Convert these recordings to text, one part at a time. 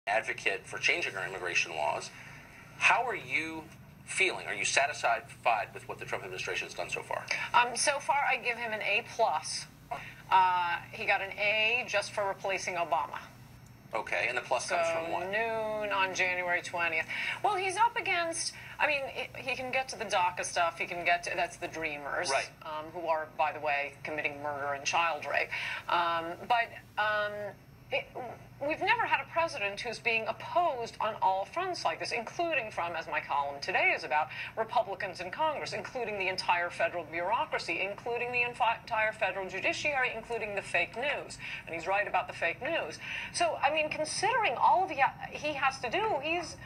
advocate for changing our immigration laws. How are you feeling? Are you satisfied with what the Trump administration has done so far? So far, I give him an A+. He got an A just for replacing Obama. Okay, and the plus comes from what? Noon on January 20th. Well, he's up against, I mean, he can get to the DACA stuff. He can get to, that's the Dreamers, right. Who are, by the way, committing murder and child rape. We've never had a president who's being opposed on all fronts like this, including from, as my column today is about, Republicans in Congress, including the entire federal bureaucracy, including the entire federal judiciary, including the fake news. And he's right about the fake news. So, I mean, considering all of he has to do, he's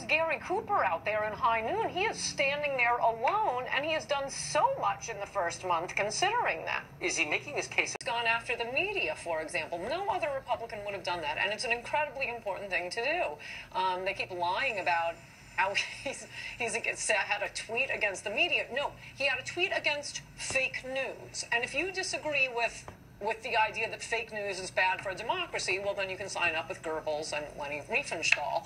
Gary Cooper out there in high noon. He is standing there alone, and he has done so much in the first month considering that. Is he making his case? He's gone after the media, for example. No other Republican would have done that, and it's an incredibly important thing to do. They keep lying about how he's had a tweet against the media. No, he had a tweet against fake news. And if you disagree with the idea that fake news is bad for democracy, well, then you can sign up with Goebbels and Leni Riefenstahl,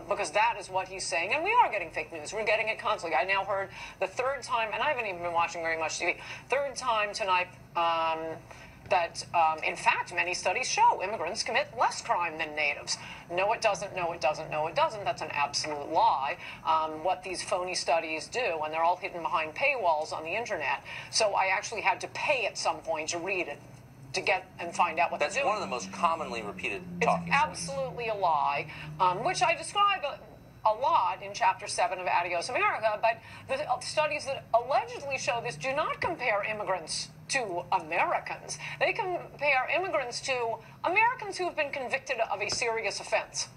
because that is what he's saying. And we are getting fake news. We're getting it constantly. I now heard the third time, and I haven't even been watching very much TV, third time tonight, that, in fact, many studies show immigrants commit less crime than natives. No, it doesn't. No, it doesn't. No, it doesn't. That's an absolute lie. What these phony studies do, and they're all hidden behind paywalls on the Internet. So I actually had to pay at some point to read it, to get and find out what they're doing. That's one of the most commonly repeated talking points. It's absolutely a lie, which I describe a lot in Chapter 7 of Adios America, but the studies that allegedly show this do not compare immigrants to Americans. They compare immigrants to Americans who have been convicted of a serious offense.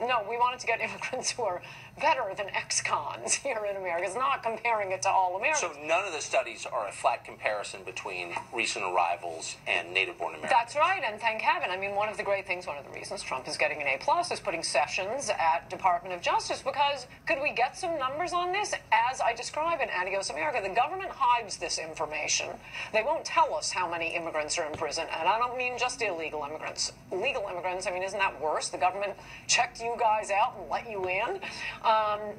No, we wanted to get immigrants who are better than ex-cons here in America. It's not comparing it to all Americans. So none of the studies are a flat comparison between recent arrivals and native-born Americans. That's right, and thank heaven. I mean, one of the great things, one of the reasons Trump is getting an A+ is putting Sessions at Department of Justice, because could we get some numbers on this? As I describe in Adios America, the government hides this information. They won't tell us how many immigrants are in prison, and I don't mean just illegal immigrants. Legal immigrants, I mean, isn't that worse? The government checked you guys out and let you in.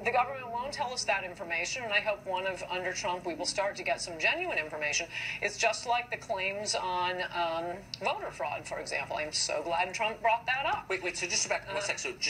The government won't tell us that information, and I hope under Trump we will start to get some genuine information. It's just like the claims on voter fraud, for example. I'm so glad Trump brought that up. Wait, so just back one sec. So just